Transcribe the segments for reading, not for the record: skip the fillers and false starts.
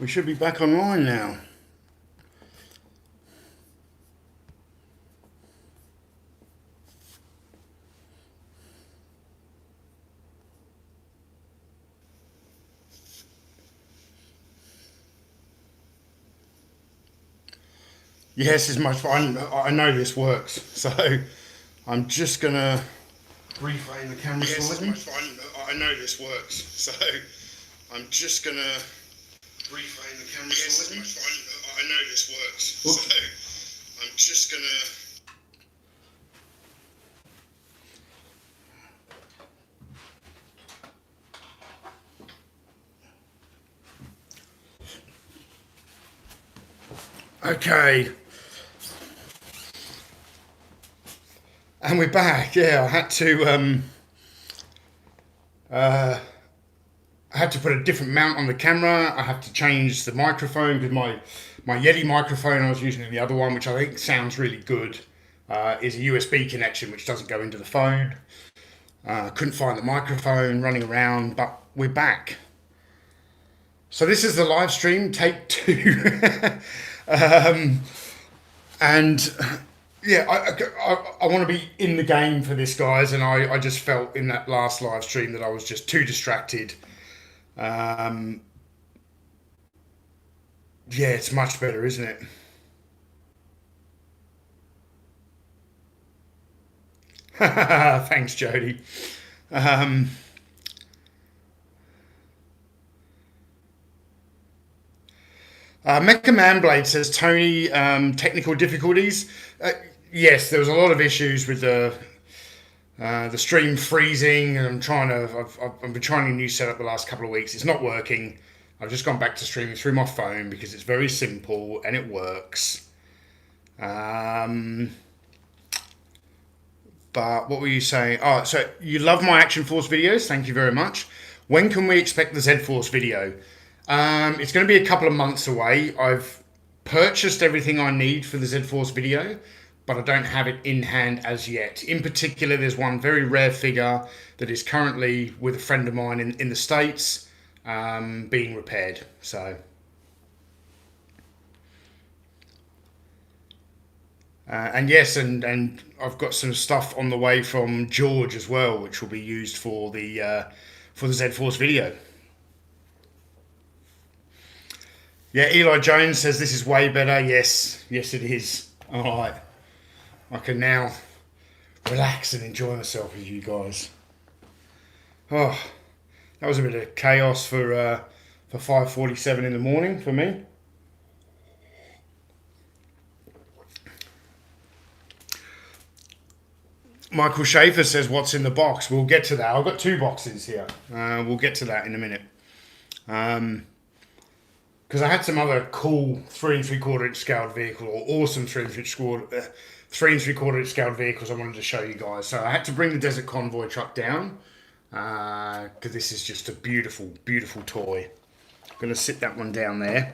We should be back online now. Yes, it's much fun. I know this works, so I'm just gonna reframe the camera slightly. Yes, it's much fun. I know this works, so I'm just gonna reframe the camera slightly. Yes, it's much fun. I know this works, oops. So I'm just gonna. Okay. And we're back. Yeah, I had to put a different mount on the camera. I had to change the microphone because my Yeti microphone I was using in the other one, which I think sounds really good, is a USB connection which doesn't go into the phone. Couldn't find the microphone, running around, but we're back. So this is the live stream, take 2. And yeah, I want to be in the game for this, guys, and I just felt in that last live stream that I was just too distracted. Yeah, it's much better, isn't it? Thanks, Jody. Mecha Manblade says, Tony, technical difficulties. Yes, there was a lot of issues with the stream freezing, and I've been trying a new setup the last couple of weeks. It's not working. I've just gone back to streaming through my phone because it's very simple and it works. But what were you saying? Oh, so you love my Action Force videos. Thank you very much. When can we expect the Z Force video? It's going to be a couple of months away. I've purchased everything I need for the Z Force video, but I don't have it in hand as yet. In particular, there's one very rare figure that is currently with a friend of mine in the States, being repaired. So, and yes, and I've got some stuff on the way from George as well, which will be used for the Z Force video. Yeah, Eli Jones says this is way better. Yes, yes, it is. All right, I can now relax and enjoy myself with you guys. Oh, that was a bit of chaos for 5:47 in the morning for me. Michael Schaefer says, "What's in the box?" We'll get to that. I've got 2 boxes here. We'll get to that in a minute. Because I had some other cool 3 3/4 inch scaled vehicle, or awesome 3 3/4 inch scaled vehicles I wanted to show you guys. So I had to bring the Desert Convoy truck down because this is just a beautiful, beautiful toy. I'm going to sit that one down there.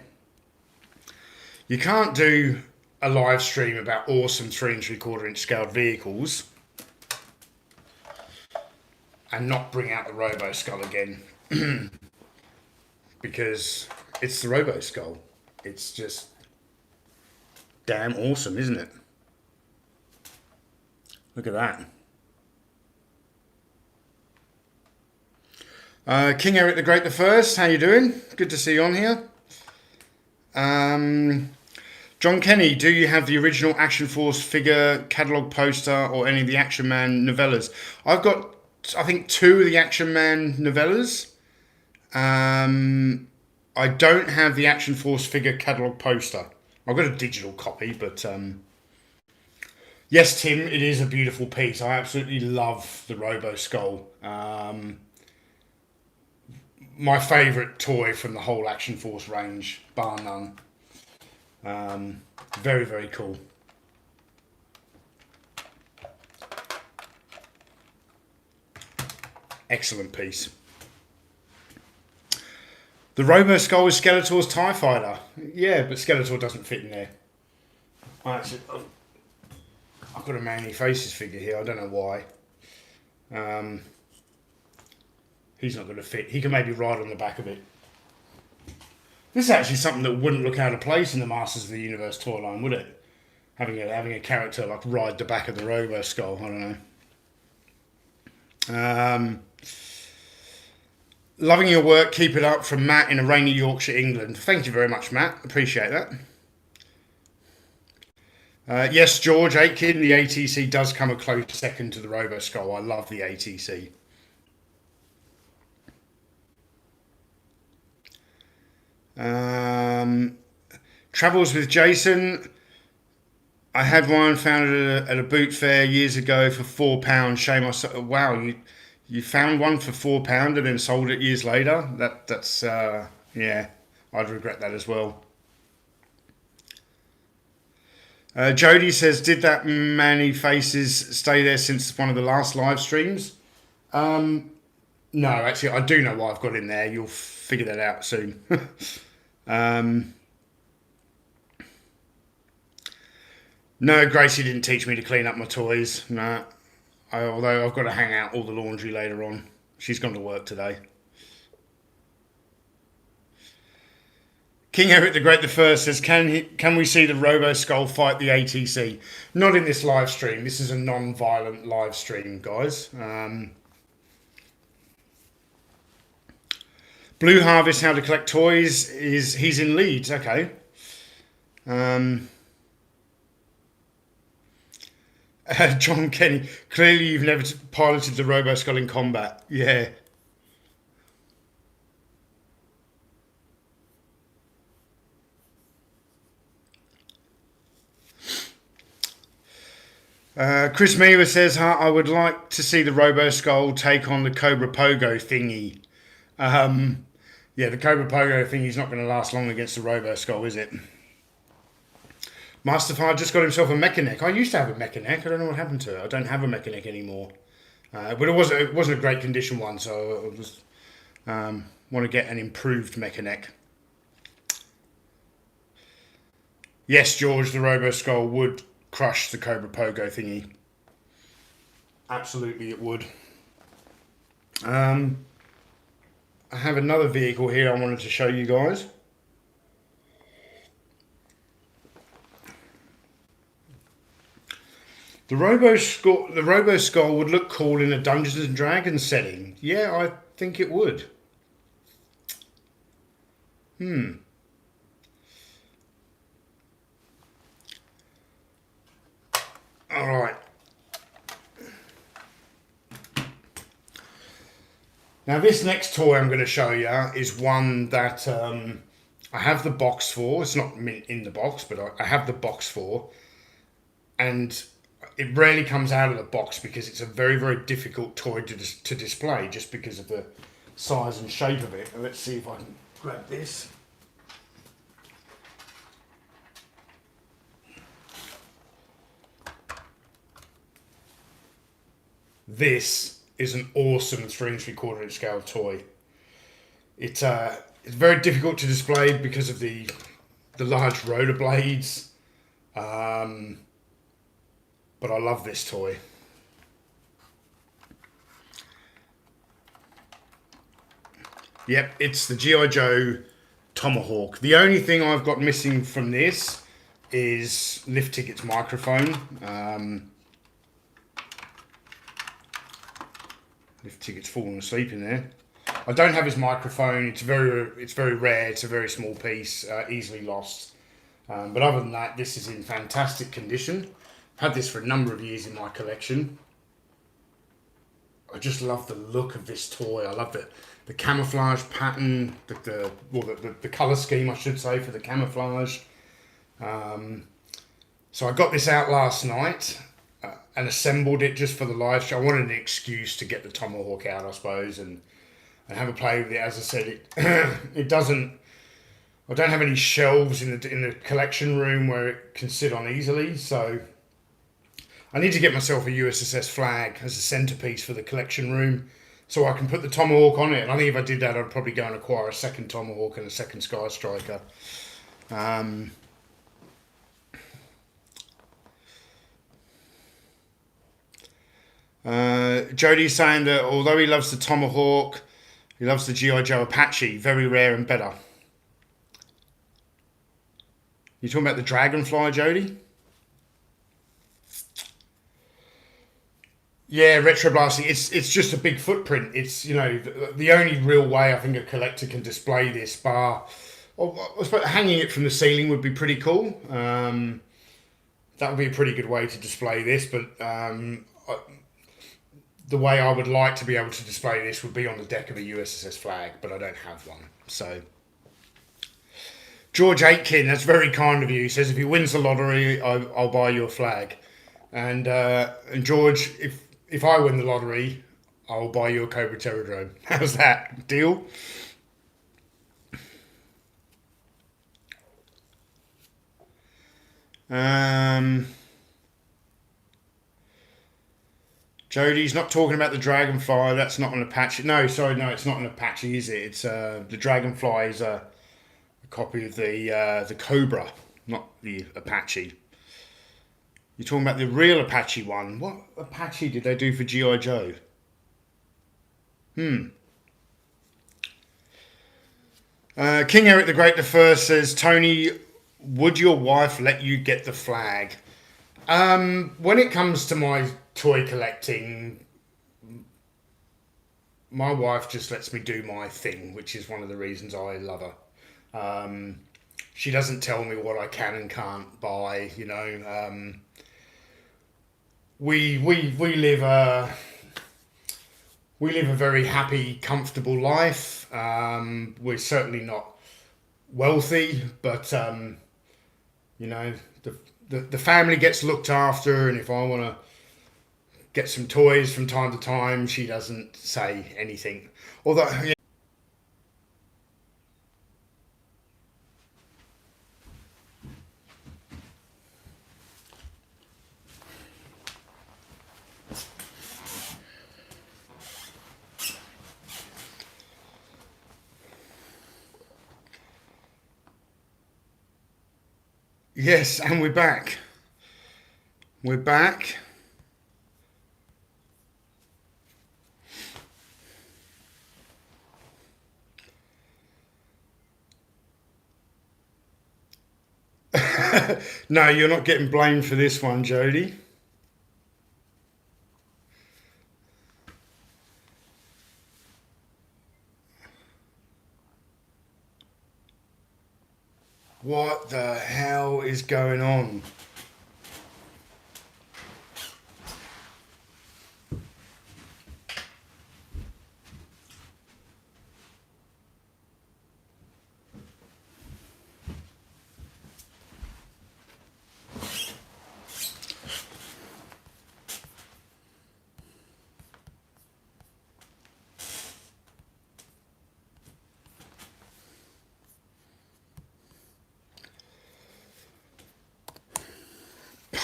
You can't do a live stream about awesome 3 3/4 inch scaled vehicles and not bring out the Robo Skull again. Because it's the Robo Skull. It's just damn awesome, isn't it? Look at that. King Eric the Great the First, how you doing? Good to see you on here. John Kenny, do you have the original Action Force figure, catalogue poster, or any of the Action Man novellas? I've got, I think, 2 of the Action Man novellas. I don't have the Action Force figure catalogue poster. I've got a digital copy, but yes, Tim, it is a beautiful piece. I absolutely love the Robo Skull. My favourite toy from the whole Action Force range, bar none. Very, very cool. Excellent piece. The Robo Skull is Skeletor's TIE Fighter. Yeah, but Skeletor doesn't fit in there. I've got a Manly Faces figure here. I don't know why. He's not going to fit. He can maybe ride on the back of it. This is actually something that wouldn't look out of place in the Masters of the Universe toy line, would it? Having a character like ride the back of the Robo Skull. I don't know. Loving your work. Keep it up, from Matt in a rainy Yorkshire, England. Thank you very much, Matt. Appreciate that. Yes, George Aitken, the ATC does come a close second to the Robo Skull. I love the ATC. Travels with Jason. I had one found at a boot fair years ago for £4. Shame I wow, you found one for £4 and then sold it years later. That's yeah, I'd regret that as well. Jody says, did that many faces stay there since one of the last live streams? No, actually, I do know what I've got in there. You'll figure that out soon. No, Gracie didn't teach me to clean up my toys. No, although I've got to hang out all the laundry later on. She's gone to work today. King Eric the Great the First says, can we see the Robo Skull fight the ATC? Not in this live stream. This is a non-violent live stream, guys. Blue Harvest, how to collect toys, he's in Leeds. Okay. John Kenny, clearly you've never piloted the Robo Skull in combat. Yeah. Chris Meaver says, I would like to see the Robo Skull take on the Cobra Pogo thingy. Yeah, the Cobra Pogo thingy's not going to last long against the Robo Skull, is it? Masterfire just got himself a Mechanic. I used to have a Mechanic. I don't know what happened to it. I don't have a Mechanic anymore. But it wasn't a great condition one, so I just want to get an improved Mechanic. Yes, George, the Robo Skull would crush the Cobra Pogo thingy. Absolutely it would. I have another vehicle here I wanted to show you guys. The Robo Skull would look cool in a Dungeons and Dragons setting. Yeah, I think it would. Alright. Now this next toy I'm going to show you is one that I have the box for. It's not in the box, but I have the box for. And it rarely comes out of the box because it's a very, very difficult toy to display just because of the size and shape of it. Let's see if I can grab this. This is an awesome 3 3/4 scale toy. It's very difficult to display because of the large rotor blades. But I love this toy. Yep, it's the G.I. Joe Tomahawk. The only thing I've got missing from this is Lift Ticket's microphone. Lift Ticket's fallen asleep in there. I don't have his microphone. It's very rare. It's a very small piece, easily lost. But other than that, this is in fantastic condition. I've had this for a number of years in my collection. I just love the look of this toy. I love the camouflage pattern, the colour scheme, I should say, for the camouflage. So I got this out last night and assembled it just for the live show. I wanted an excuse to get the Tomahawk out, I suppose, and have a play with it. As I said, it doesn't. I don't have any shelves in the collection room where it can sit on easily, so I need to get myself a USSS flag as a centerpiece for the collection room so I can put the Tomahawk on it. And I think if I did that, I'd probably go and acquire a second Tomahawk and a second Sky Striker. Jody's saying that although he loves the Tomahawk, he loves the G.I. Joe Apache. Very rare and better. You talking about the dragonfly, Jody? Yeah, retroblasting. It's just a big footprint. It's the only real way I think a collector can display this bar. Well, I suppose hanging it from the ceiling would be pretty cool. That would be a pretty good way to display this. But the way I would like to be able to display this would be on the deck of a USS flag, but I don't have one. So George Aitken, that's very kind of you. He says if he wins the lottery, I'll buy you a flag. And George, if I win the lottery, I'll buy you a Cobra Terradrome. How's that? Deal? Jody's not talking about the Dragonfly. That's not an Apache. No, sorry, no, it's not an Apache, is it? It's the Dragonfly is a copy of the Cobra, not the Apache. You're talking about the real Apache one. What Apache did they do for G.I. Joe? King Eric the Great the First says, Tony, would your wife let you get the flag? When it comes to my toy collecting, my wife just lets me do my thing, which is one of the reasons I love her. She doesn't tell me what I can and can't buy, We live a very happy, comfortable life. We're certainly not wealthy, but the family gets looked after, and if I want to get some toys from time to time, she doesn't say anything. Although, yes, and we're back. We're back. No, you're not getting blamed for this one, Jody. What the hell is going on?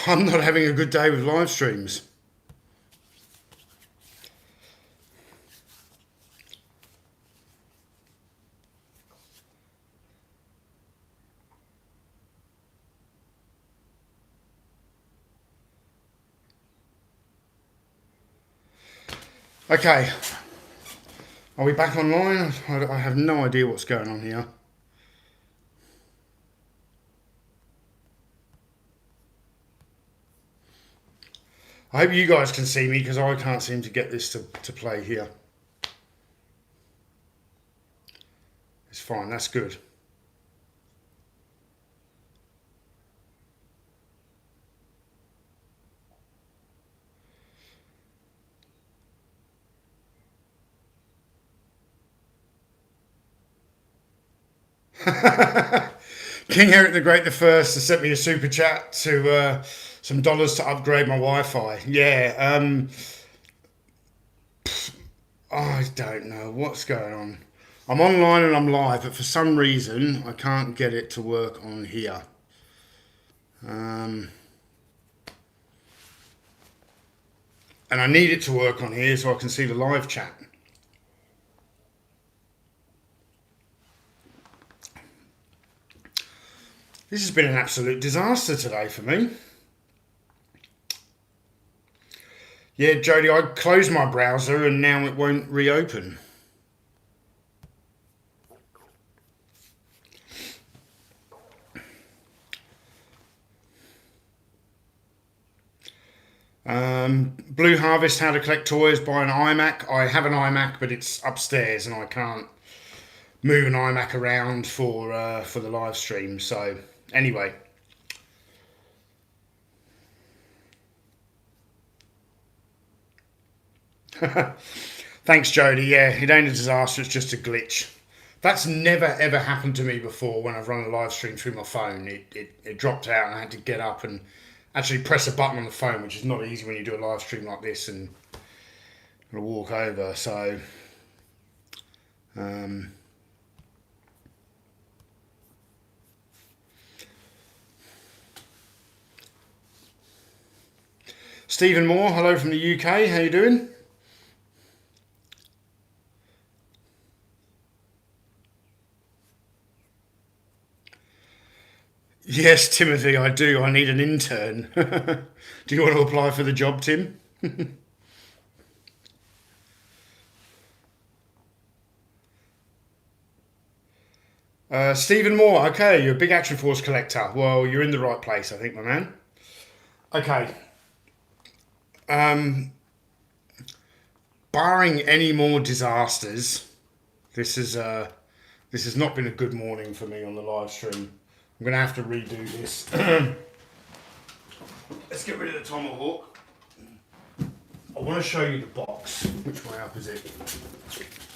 I'm not having a good day with live streams. Okay. Are we back online? I have no idea what's going on here. I hope you guys can see me because I can't seem to get this to play here. It's fine, that's good. King Eric the Great the First has sent me a super chat to some dollars to upgrade my Wi-Fi. Yeah, I don't know what's going on. I'm online and I'm live, but for some reason I can't get it to work on here. And I need it to work on here so I can see the live chat. This has been an absolute disaster today for me. Yeah, Jody, I closed my browser and now it won't reopen. Blue Harvest, how to collect toys by an iMac. I have an iMac, but it's upstairs and I can't move an iMac around for the live stream. So anyway. Thanks, Jody. Yeah, it ain't a disaster. It's just a glitch. That's never ever happened to me before when I've run a live stream through my phone. It dropped out and I had to get up and actually press a button on the phone, which is not easy when you do a live stream like this and walk over. So, Stephen Moore, hello from the UK. How you doing? Yes, Timothy, I do. I need an intern. Do you want to apply for the job, Tim? Stephen Moore, okay, you're a big Action Force collector. Well, you're in the right place, I think, my man. Okay. Barring any more disasters, this has not been a good morning for me on the live stream. I'm going to have to redo this. Let's get rid of the tomahawk. I want to show you the box. Which way up is it?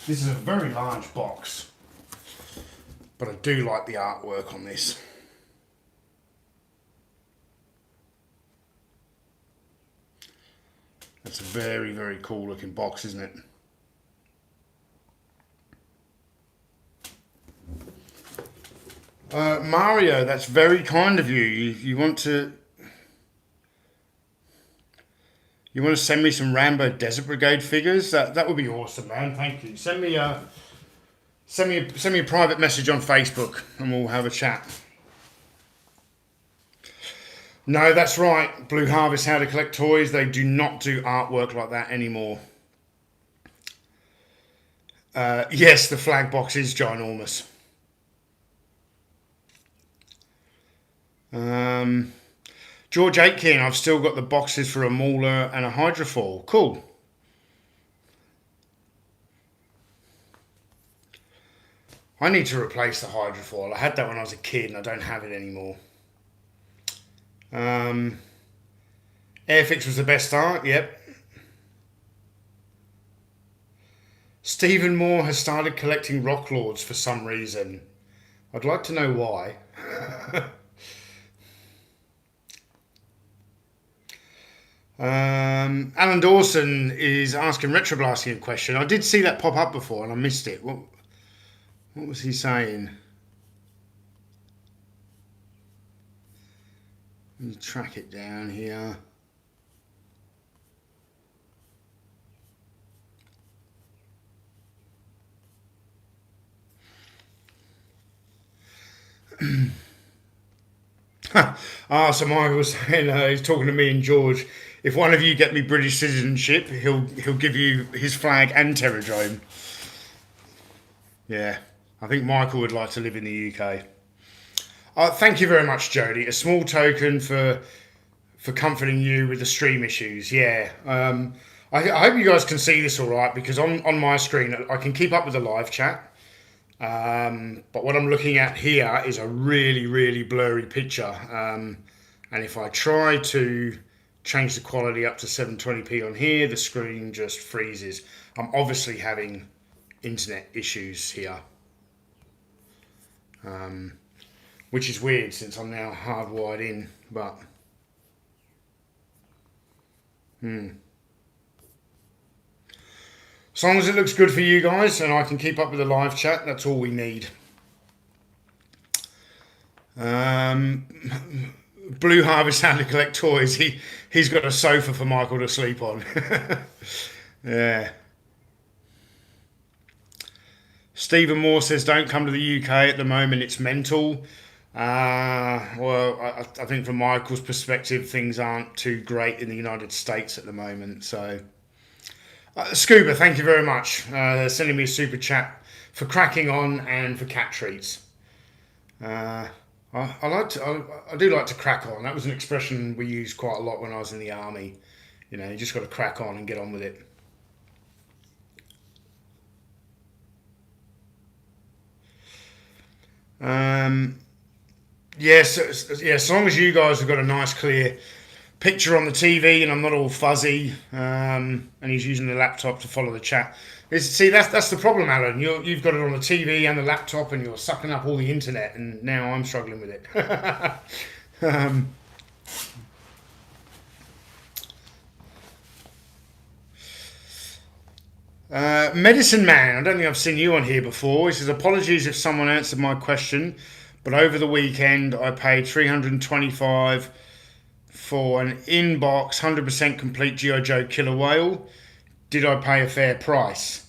This is a very large box, but I do like the artwork on this. That's a very, very cool looking box, isn't it? Mario, that's very kind of you. You want to send me some Rambo Desert Brigade figures? That would be awesome, man. Thank you. Send me a private message on Facebook and we'll have a chat. No, that's right. Blue Harvest, how to collect toys. They do not do artwork like that anymore. Yes, the flag box is ginormous. George Aitken, I've still got the boxes for a Mauler and a Hydrofoil. Cool. I need to replace the Hydrofoil. I had that when I was a kid and I don't have it anymore. Airfix was the best art, yep. Stephen Moore has started collecting Rock Lords for some reason. I'd like to know why. Alan Dawson is asking Retroblasting a question. I did see that pop up before and I missed it. What was he saying? Let me track it down here. So Michael was saying, he's talking to me and George. If one of you get me British citizenship, he'll give you his flag and Terradrome. Yeah, I think Michael would like to live in the UK. Thank you very much, Jody. A small token for comforting you with the stream issues. Yeah. I hope you guys can see this all right because on my screen I can keep up with the live chat. But what I'm looking at here is a really, really blurry picture. And if I try to change the quality up to 720p on here, the screen just freezes. I'm obviously having internet issues here. Which is weird since I'm now hardwired in, but as long as it looks good for you guys and I can keep up with the live chat, that's all we need. Blue Harvest, how to collect toys. He's got a sofa for Michael to sleep on. Yeah. Stephen Moore says, don't come to the UK at the moment, it's mental. Well, I think from Michael's perspective, things aren't too great in the United States at the moment. So, Scuba, thank you very much. Sending me a super chat for cracking on and for cat treats. I do like to crack on. That was an expression we used quite a lot when I was in the army. You know, you just got to crack on and get on with it. Yes, yeah, as long as you guys have got a nice clear picture on the TV and I'm not all fuzzy, and he's using the laptop to follow the chat. See, that's the problem, Alan. You've got it on the TV and the laptop, and you're sucking up all the internet, and now I'm struggling with it. Medicine Man, I don't think I've seen you on here before. He says, apologies if someone answered my question, but over the weekend I paid $325 for an in-box 100% complete G.I. Joe Killer Whale. Did I pay a fair price?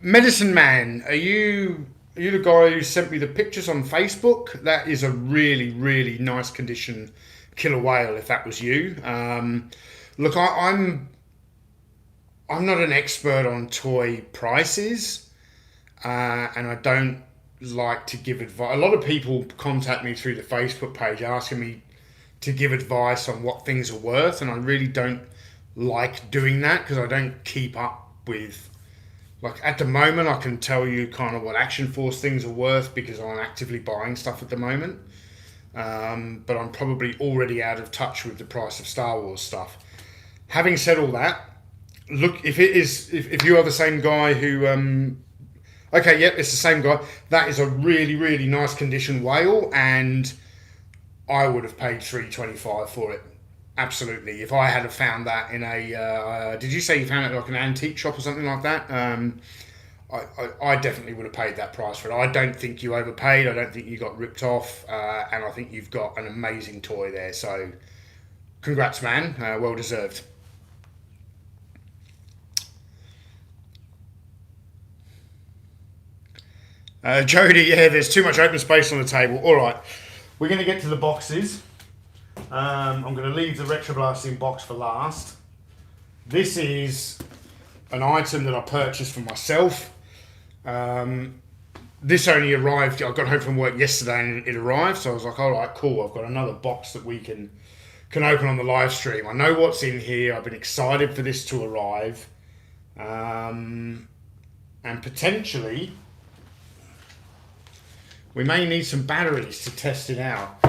Medicine Man, are you the guy who sent me the pictures on Facebook? That is a really, really nice condition killer whale, if that was you. Look, I'm not an expert on toy prices, and I don't like to give advice. A lot of people contact me through the Facebook page asking me to give advice on what things are worth, and I really don't like doing that because I don't keep up with. Like at the moment, I can tell you kind of what Action Force things are worth because I'm actively buying stuff at the moment, but I'm probably already out of touch with the price of Star Wars stuff. Having said all that, look, if you are the same guy who, okay, yep, it's the same guy. That is a really, really nice condition whale, and I would have paid $325 for it. Absolutely. If I had found that in a, did you say you found it like an antique shop or something like that? I definitely would have paid that price for it. I don't think you overpaid. I don't think you got ripped off, and I think you've got an amazing toy there. So, congrats, man. Well deserved. Jody, yeah, there's too much open space on the table. All right, we're going to get to the boxes. I'm going to leave the Retroblasting box for last. This is an item that I purchased for myself. This only arrived, I got home from work yesterday and it arrived, so I was like, all right, cool, I've got another box that we can open on the live stream. I know what's in here. I've been excited for this to arrive. And potentially we may need some batteries to test it out.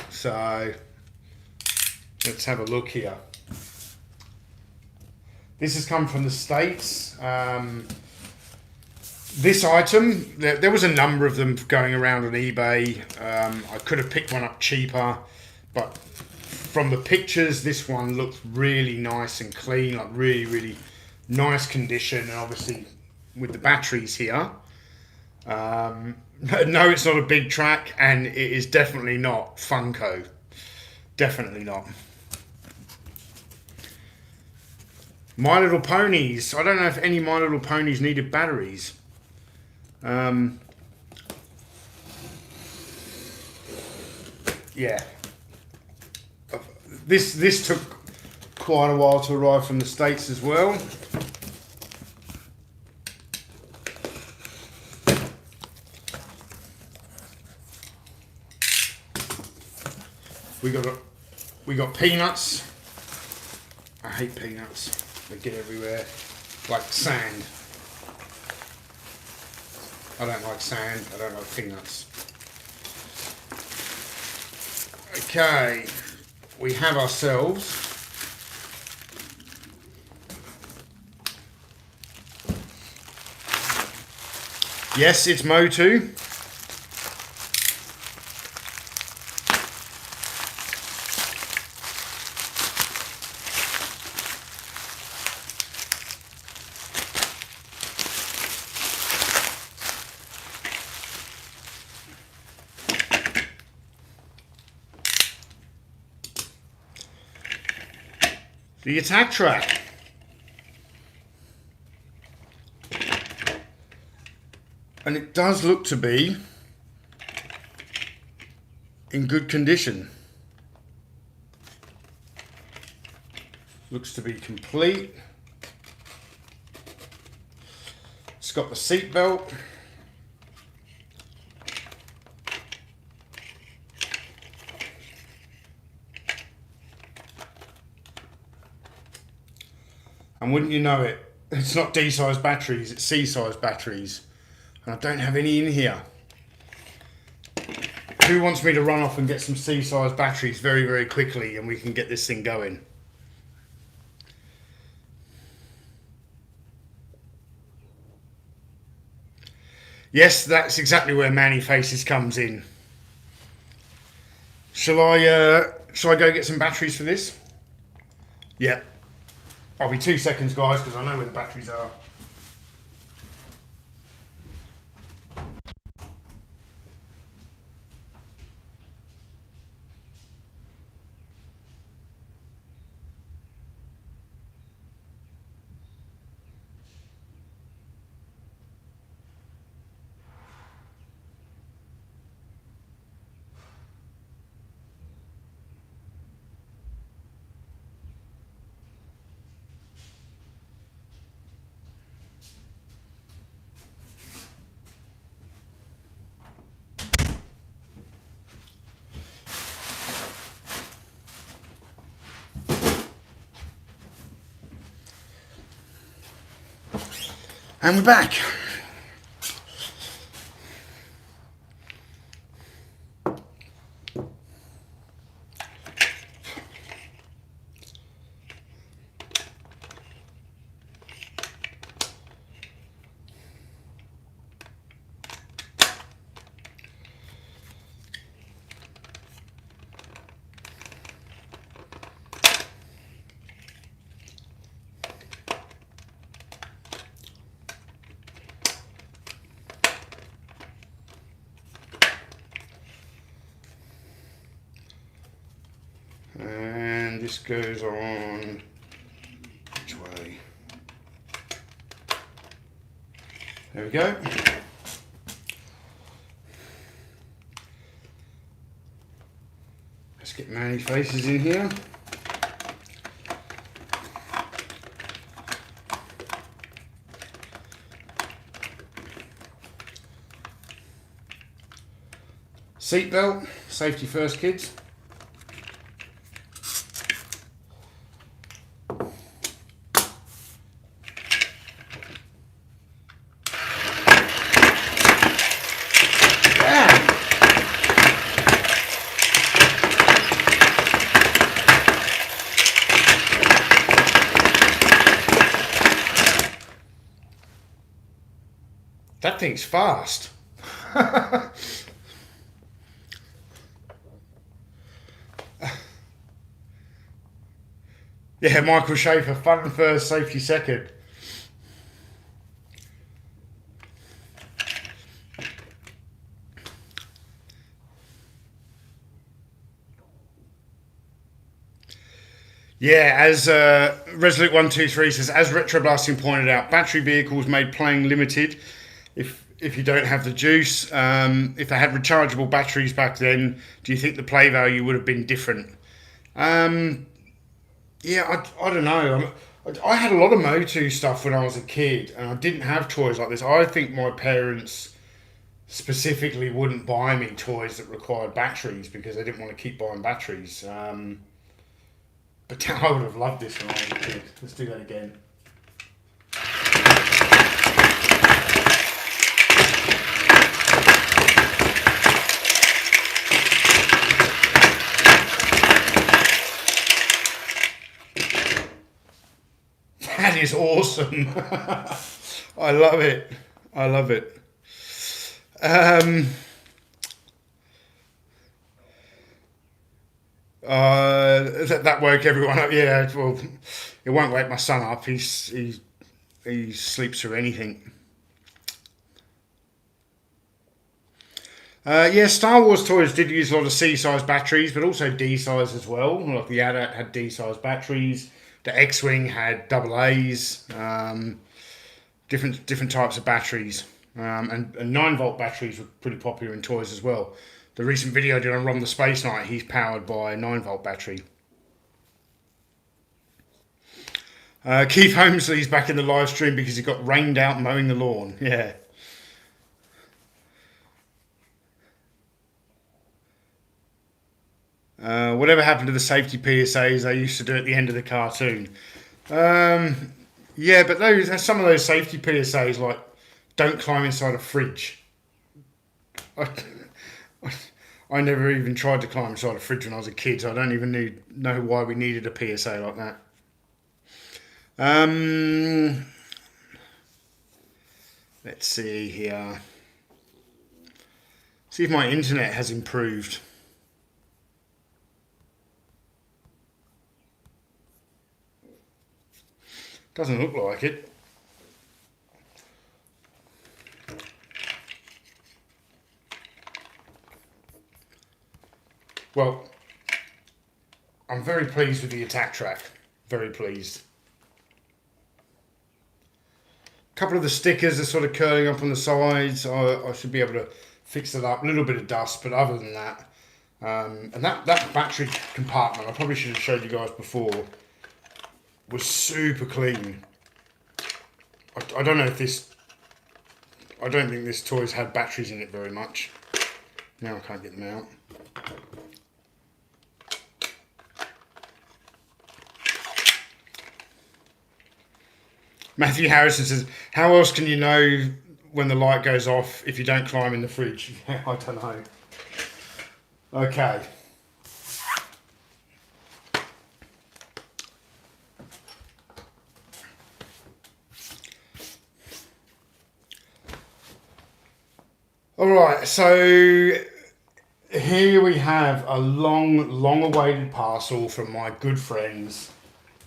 So let's have a look here. This has come from the States. This item, there was a number of them going around on eBay. I could have picked one up cheaper, but from the pictures, this one looked really nice and clean, like really, really nice condition. And obviously with the batteries here, no, it's not a big track, and it is definitely not Funko. Definitely not. My Little Ponies. I don't know if any My Little Ponies needed batteries. Yeah. This took quite a while to arrive from the States as well. We got peanuts. I hate peanuts. They get everywhere, like sand. I don't like sand. I don't like peanuts. Okay, we have ourselves yes, it's Motu. The attack track. And it does look to be in good condition. Looks to be complete. It's got the seat belt. And wouldn't you know it, it's not D-size batteries, it's C-size batteries. And I don't have any in here. Who wants me to run off and get some C-size batteries very, very quickly and we can get this thing going? Yes, that's exactly where Manny Faces comes in. Shall I go get some batteries for this? Yeah. I'll be 2 seconds, guys, because I know where the batteries are. And we're back. And this goes on, which way? There we go. Let's get Manny Faces in here. Seatbelt, safety first, kids. That thing's fast. Yeah, Michael Schaefer, fun first, safety second. Yeah, as Resolute123 says, as Retroblasting pointed out, battery vehicles made playing limited. If you don't have the juice, if they had rechargeable batteries back then, do you think the play value would have been different? Yeah, I don't know. I had a lot of Motu stuff when I was a kid, and I didn't have toys like this. I think my parents specifically wouldn't buy me toys that required batteries because they didn't want to keep buying batteries. But I would have loved this when I was a kid. Let's do that again. That is awesome. I love it. I love it. That woke everyone up. Yeah, well, it won't wake my son up. He sleeps through anything. Yeah, Star Wars toys did use a lot of C-size batteries, but also D-size as well. Like the AT-AT had D-size batteries. The X-Wing had double A's. Different types of batteries. And 9-volt batteries were pretty popular in toys as well. The recent video I did on Ron the Space Knight, he's powered by a 9-volt battery. Keith Holmesley's back in the live stream because he got rained out mowing the lawn. Yeah. Whatever happened to the safety PSAs they used to do at the end of the cartoon? Yeah, but some of those safety PSAs, like, don't climb inside a fridge. I, I never even tried to climb inside a fridge when I was a kid, so I don't even know why we needed a PSA like that. Let's see here. See if my internet has improved. Doesn't look like it. Well, I'm very pleased with the attack track. Very pleased. A couple of the stickers are sort of curling up on the sides. I should be able to fix it up. A little bit of dust, but other than that, and that battery compartment, I probably should have showed you guys before, was super clean. I don't know if this... I don't think this toy's had batteries in it very much. Now I can't get them out. Matthew Harrison says, how else can you know when the light goes off if you don't climb in the fridge? Yeah, I don't know. Okay. Alright, so here we have a long awaited parcel from my good friends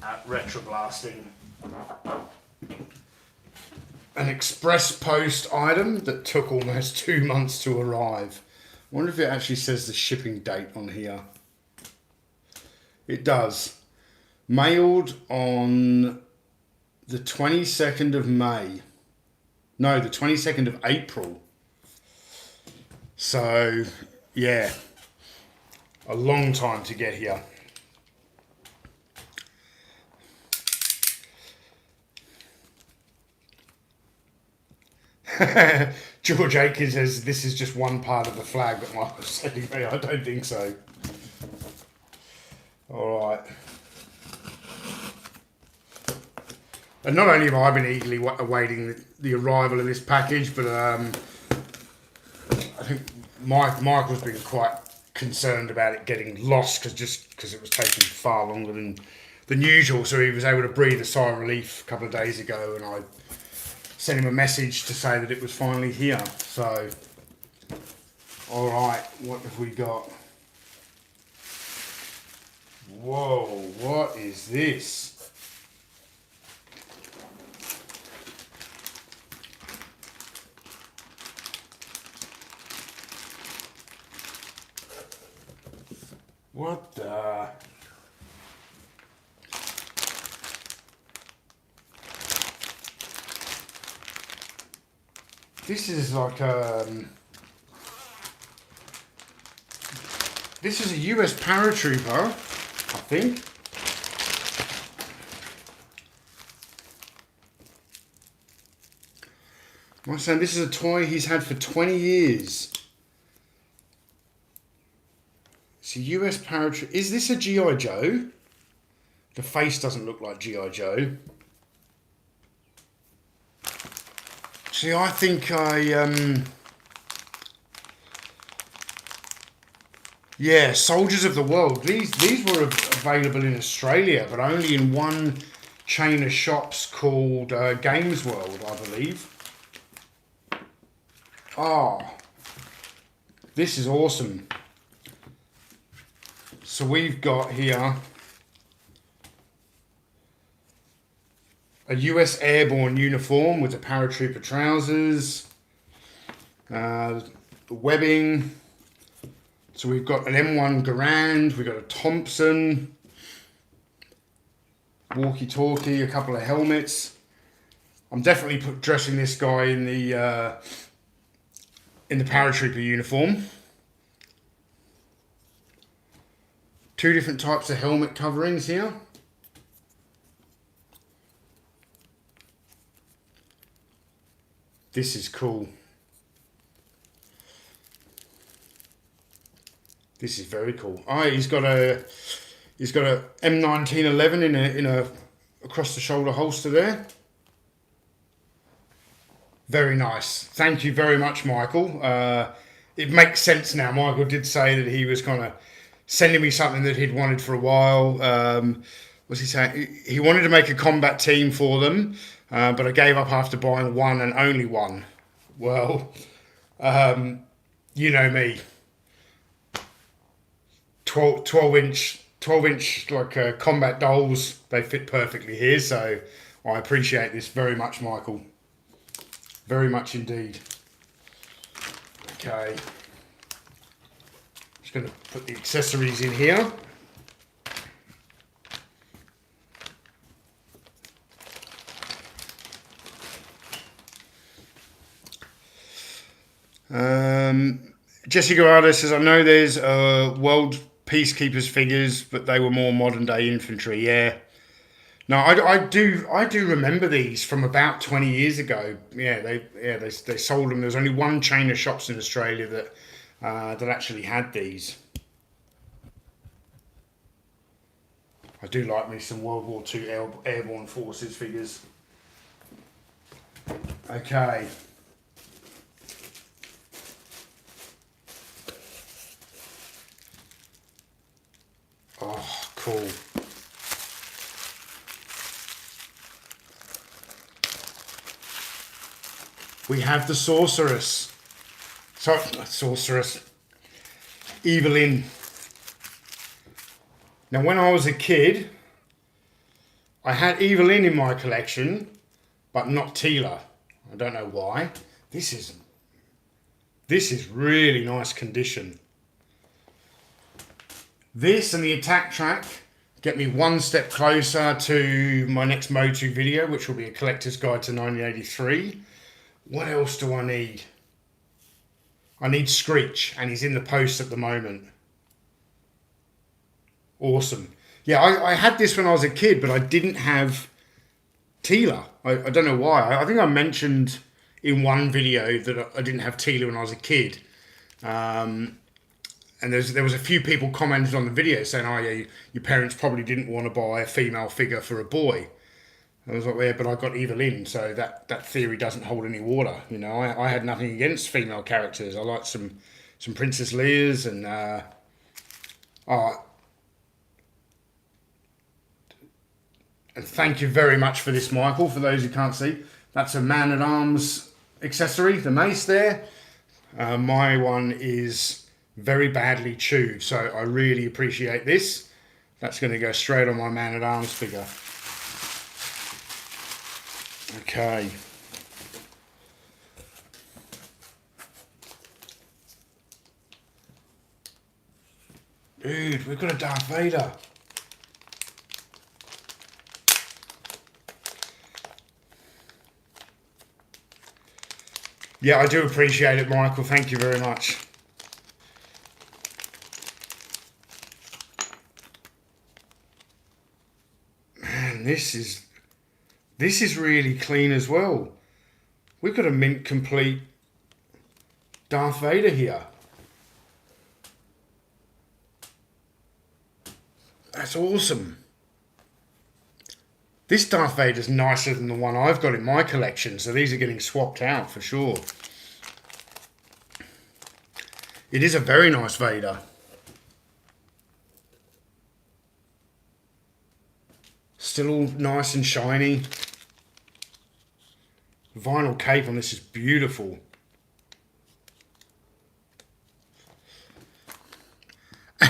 at Retroblasting. An express post item that took almost 2 months to arrive. I wonder if it actually says the shipping date on here. It does. Mailed on the 22nd of May. No, the 22nd of April. So, yeah. A long time to get here. George Aikens says this is just one part of the flag that Michael was sending me. I don't think so. Alright. And not only have I been eagerly awaiting the arrival of this package, but I think Michael's been quite concerned about it getting lost because it was taking far longer than usual. So he was able to breathe a sigh of relief a couple of days ago, and I sent him a message to say that it was finally here. So, alright, what have we got? Whoa, what is this? What the... This is like this is a US paratrooper, I think. My son, this is a toy he's had for 20 years. It's a US paratrooper. Is this a G.I. Joe? The face doesn't look like G.I. Joe. See, I think yeah, Soldiers of the World. These were available in Australia, but only in one chain of shops called Games World, I believe. Oh, this is awesome. So we've got here a US airborne uniform with the paratrooper trousers, the webbing. So we've got an M1 Garand, we've got a Thompson, walkie-talkie, a couple of helmets. I'm definitely dressing this guy in the paratrooper uniform. 2 different types of helmet coverings here. This is cool. This is very cool. Oh, he's got a M1911 in a across the shoulder holster there. Very nice. Thank you very much, Michael. It makes sense now. Michael did say that he was kind of sending me something that he'd wanted for a while. What's he saying? He wanted to make a combat team for them, but I gave up after buying one and only one. Well, you know me. 12 inch like combat dolls, they fit perfectly here, so I appreciate this very much, Michael. Very much indeed. Okay. Just going to put the accessories in here. Jesse Guardo says, I know there's World Peacekeepers figures, but they were more modern day infantry. Yeah. No, I do remember these from about 20 years ago. Yeah, they sold them. There was only one chain of shops in Australia that actually had these. I do like me some World War II Airborne Forces figures. Okay. Oh, cool. We have the Sorceress. Sorry, not Sorceress. Evelyn. Now, when I was a kid, I had Evelyn in my collection, but not Tila. I don't know why. This is really nice condition. This and the attack track get me one step closer to my next Motu video, which will be a collector's guide to 1983. What else do I need? I need Screech, and he's in the post at the moment. Awesome. Yeah, I had this when I was a kid, but I didn't have Tila. I don't know why. I think I mentioned in one video that I didn't have Tila when I was a kid. And there was a few people commented on the video saying, oh yeah, your parents probably didn't want to buy a female figure for a boy. I was like, yeah, but I got Evelyn, so that theory doesn't hold any water. You know, I had nothing against female characters. I liked some Princess Leia's and and thank you very much for this, Michael. For those who can't see, that's a Man-at-Arms accessory, the mace there. My one is very badly chewed, so I really appreciate this. That's going to go straight on my Man-at-Arms figure. Okay. Dude, we've got a Darth Vader. Yeah, I do appreciate it, Michael. Thank you very much. Man, this is really clean as well. We've got a mint complete Darth Vader here. That's awesome. This Darth Vader's nicer than the one I've got in my collection, so these are getting swapped out for sure. It is a very nice Vader. Still all nice and shiny. The vinyl cape on this is beautiful.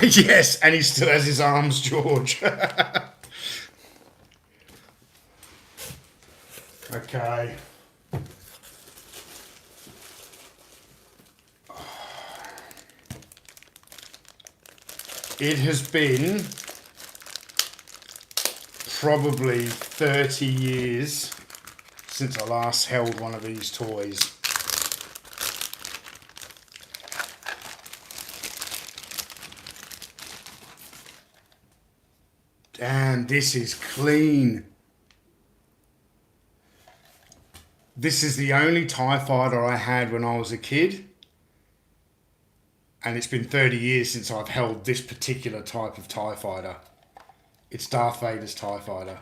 Yes, and he still has his arms, George. Okay. It has been probably 30 years since I last held one of these toys. Damn, this is clean. This is the only TIE fighter I had when I was a kid. And it's been 30 years since I've held this particular type of TIE fighter. It's Darth Vader's TIE fighter.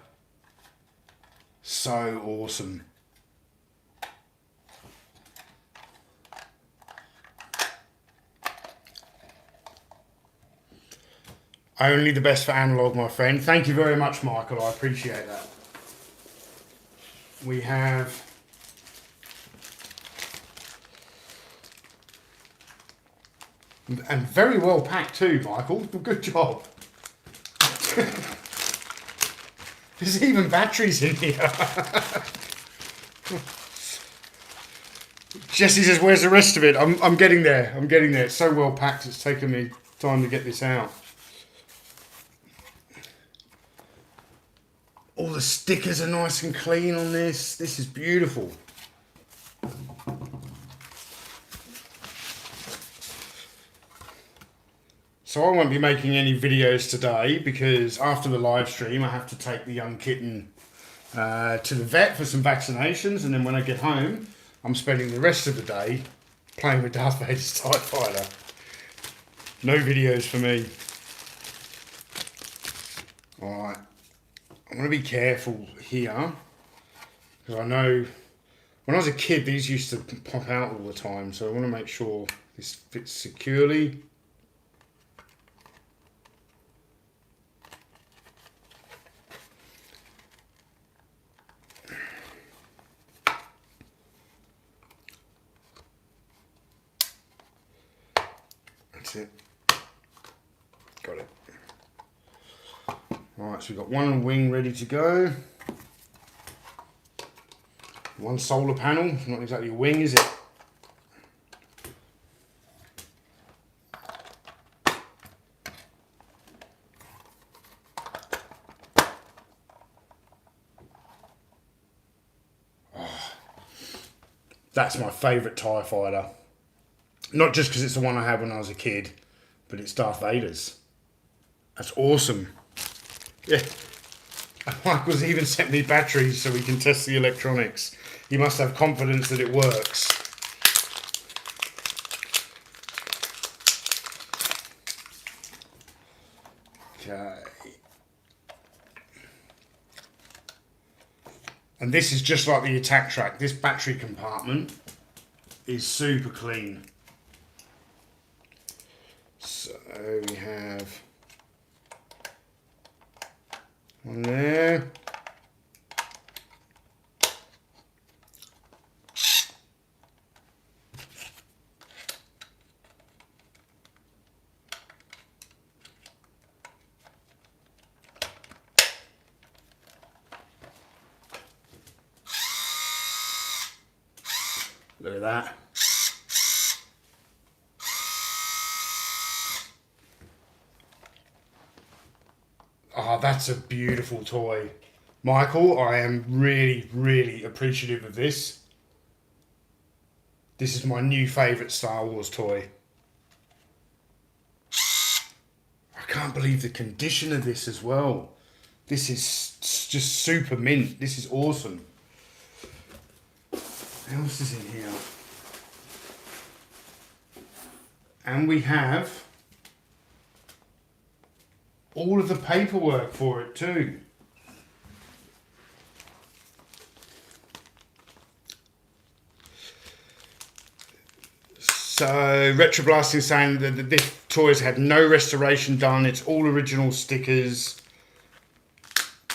So awesome. Only the best for analog, my friend. Thank you very much, Michael. I appreciate that. We have... And very well packed too, Michael. Good job. There's even batteries in here. Jesse says, where's the rest of it? I'm getting there. I'm getting there. It's so well packed, it's taken me time to get this out. All the stickers are nice and clean on this. This is beautiful. So I won't be making any videos today because after the live stream I have to take the young kitten to the vet for some vaccinations, and then when I get home I'm spending the rest of the day playing with Darth Vader's TIE Fighter. No videos for me. Alright, I'm going to be careful here because I know when I was a kid these used to pop out all the time, so I want to make sure this fits securely. That's it. Got it. Alright, so we've got one wing ready to go. One solar panel. Not exactly a wing, is it? Oh, that's my favourite TIE Fighter. Not just because it's the one I had when I was a kid, but it's Darth Vader's. That's awesome. Yeah. Michael's even sent me batteries so we can test the electronics. He must have confidence that it works. Okay. And this is just like the attack track. This battery compartment is super clean. So we have one there. Look at that. Oh, that's a beautiful toy. Michael, I am really, really appreciative of this. This is my new favourite Star Wars toy. I can't believe the condition of this as well. This is just super mint. This is awesome. What else is in here? And we have all of the paperwork for it too. So Retroblast is saying that this toy's had no restoration done. It's all original stickers.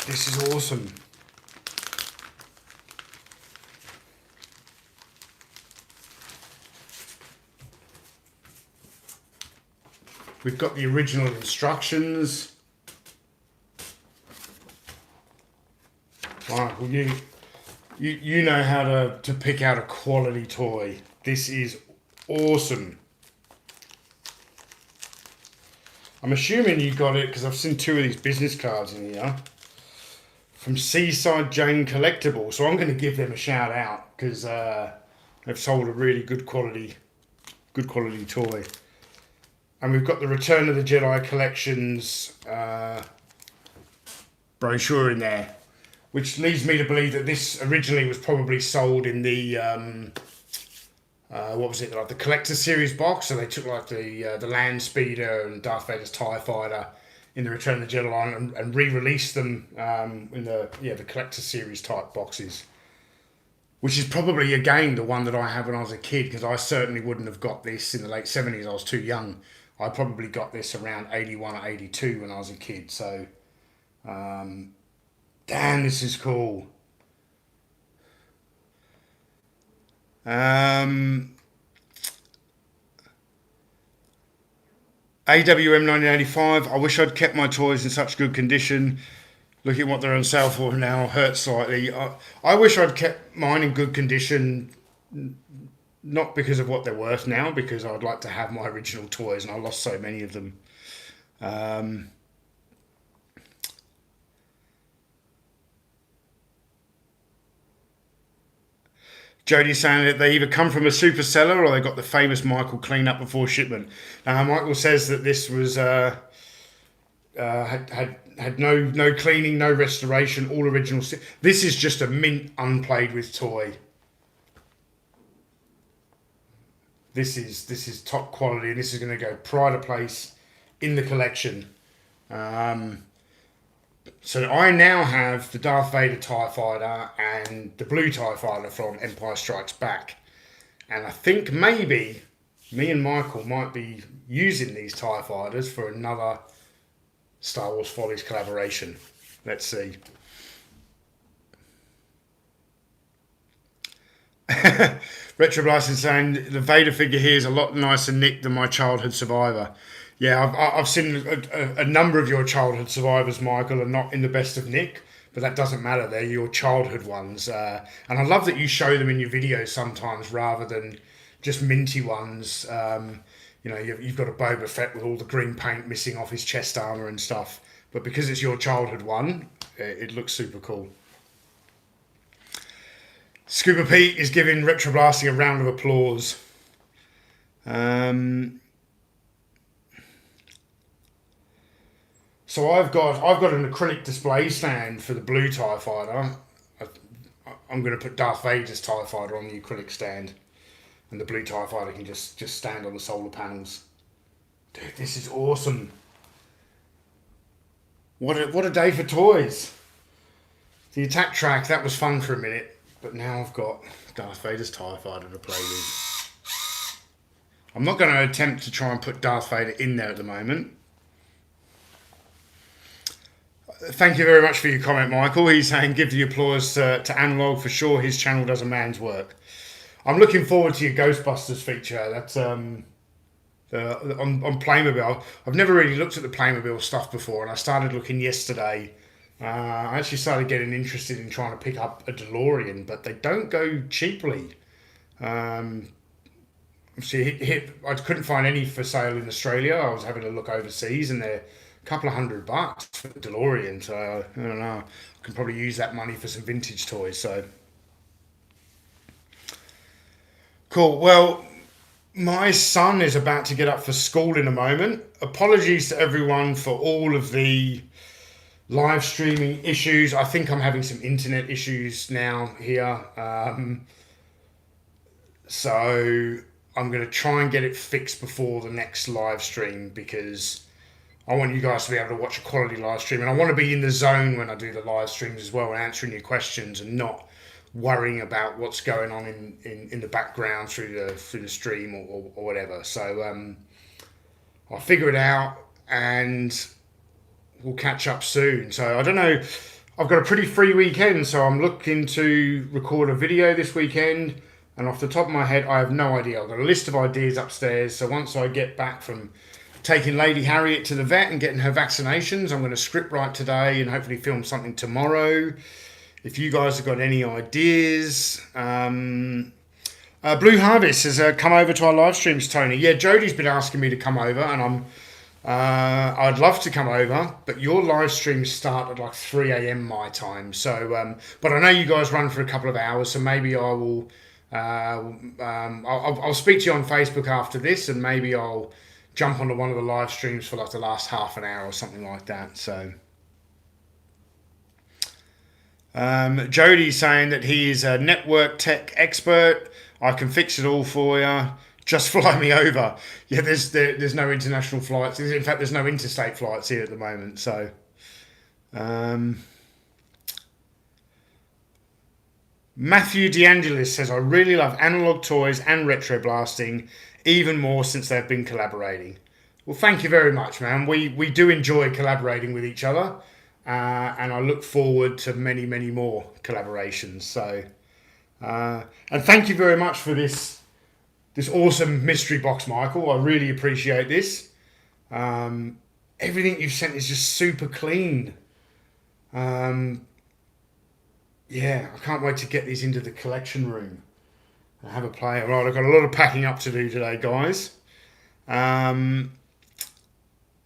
This is awesome. We've got the original instructions. Michael, you know how to pick out a quality toy. This is awesome. I'm assuming you got it because I've seen two of these business cards in here from Seaside Jane Collectible. So I'm going to give them a shout out because they've sold a really good quality toy. And we've got the Return of the Jedi Collections brochure in there, which leads me to believe that this originally was probably sold in the what was it, like the collector series box. So they took like the Land Speeder and Darth Vader's TIE Fighter in the Return of the Jedi line and re-released them in the collector series type boxes, which is probably again the one that I had when I was a kid, because I certainly wouldn't have got this in the late 70s. I was too young I probably got this around 81 or 82 when I was a kid. So, damn, this is cool. AWM 1985. I wish I'd kept my toys in such good condition. Looking at what they're on sale for now hurts slightly. I wish I'd kept mine in good condition, not because of what they're worth now, because I'd like to have my original toys, and I lost so many of them. Jody's saying that they either come from a super seller or they got the famous Michael clean up before shipment. Michael says that this was had no cleaning, no restoration, all original. This is just a mint unplayed with toy. This is top quality, and this is going to go pride of place in the collection. So I now have the Darth Vader TIE Fighter and the blue TIE Fighter from Empire Strikes Back. And I think maybe me and Michael might be using these TIE Fighters for another Star Wars Follies collaboration. Let's see. Retroblast is saying the Vader figure here is a lot nicer nicked than my childhood survivor. Yeah, I've seen a number of your childhood survivors, Michael, are not in the best of nick, but that doesn't matter. They're your childhood ones. And I love that you show them in your videos sometimes rather than just minty ones. You've got a Boba Fett with all the green paint missing off his chest armor and stuff. But because it's your childhood one, it looks super cool. Scuba Pete is giving Retroblasting a round of applause. So I've got an acrylic display stand for the blue TIE Fighter. I'm going to put Darth Vader's TIE Fighter on the acrylic stand, and the blue TIE Fighter can just stand on the solar panels. Dude, this is awesome. What a day for toys. The attack track, that was fun for a minute, but now I've got Darth Vader's TIE Fighter to play with. I'm not going to attempt to try and put Darth Vader in there at the moment. Thank you very much for your comment, Michael. He's saying give the applause to Analog for sure. His channel does a man's work. I'm looking forward to your Ghostbusters feature. That's on Playmobil. I've never really looked at the Playmobil stuff before, and I started looking yesterday. I actually started getting interested in trying to pick up a DeLorean, but they don't go cheaply. I couldn't find any for sale in Australia. I was having a look overseas, and they're couple of $100 for the DeLorean, so I don't know. I can probably use that money for some vintage toys. So cool. Well, my son is about to get up for school in a moment. Apologies to everyone for all of the live streaming issues. I think I'm having some internet issues now here, so I'm going to try and get it fixed before the next live stream, because I want you guys to be able to watch a quality live stream, and I want to be in the zone when I do the live streams as well, and answering your questions and not worrying about what's going on in the background through the stream or whatever. So I'll figure it out, and we'll catch up soon. So I don't know. I've got a pretty free weekend, so I'm looking to record a video this weekend. And off the top of my head, I have no idea. I've got a list of ideas upstairs. So once I get back from taking Lady Harriet to the vet and getting her vaccinations, I'm going to script write today and hopefully film something tomorrow. If you guys have got any ideas. Blue Harvest has come over to our live streams, Tony. Yeah, Jodie's been asking me to come over, and I'd love to come over, but your live streams start at like 3 a.m. my time. So, but I know you guys run for a couple of hours, so maybe I will. I'll speak to you on Facebook after this, and maybe I'll jump onto one of the live streams for like the last half an hour or something like that. So Jody's saying that he is a network tech expert. I can fix it all for you. Just fly me over. Yeah, there's no international flights. In fact, there's no interstate flights here at the moment. So Matthew DeAngelis says, I really love analog toys and retro blasting, even more since they've been collaborating. Well, thank you very much, man. We do enjoy collaborating with each other, and I look forward to many, many more collaborations. So, and thank you very much for this awesome mystery box, Michael. I really appreciate this. Everything you've sent is just super clean. Yeah, I can't wait to get these into the collection room and have a play. Right, I've got a lot of packing up to do today, guys.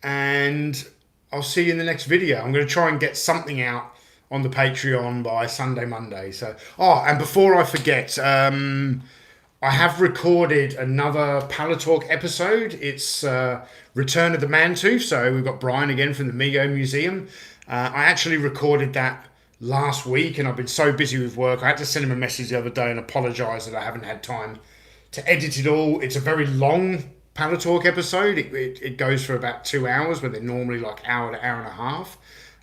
And I'll see you in the next video. I'm going to try and get something out on the Patreon by Sunday, Monday. So, and before I forget, I have recorded another Palatalk episode. It's Return of the Mantooth. So we've got Brian again from the Mego Museum. I actually recorded that last week, and I've been so busy with work. I had to send him a message the other day and apologise that I haven't had time to edit it all. It's a very long Palatalk episode. It goes for about 2 hours, when they're normally like hour to hour and a half.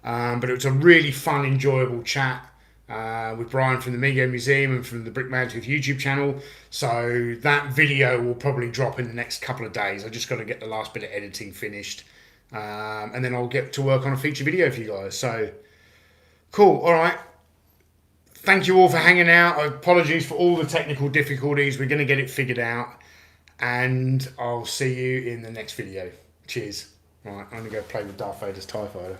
But it was a really fun, enjoyable chat with Brian from the Mego Museum and from the Brick Mantooth YouTube channel. So that video will probably drop in the next couple of days. I just got to get the last bit of editing finished. And then I'll get to work on a feature video for you guys. So, cool. All right. Thank you all for hanging out. Apologies for all the technical difficulties. We're going to get it figured out. And I'll see you in the next video. Cheers. All right, I'm going to go play with Darth Vader's TIE Fighter.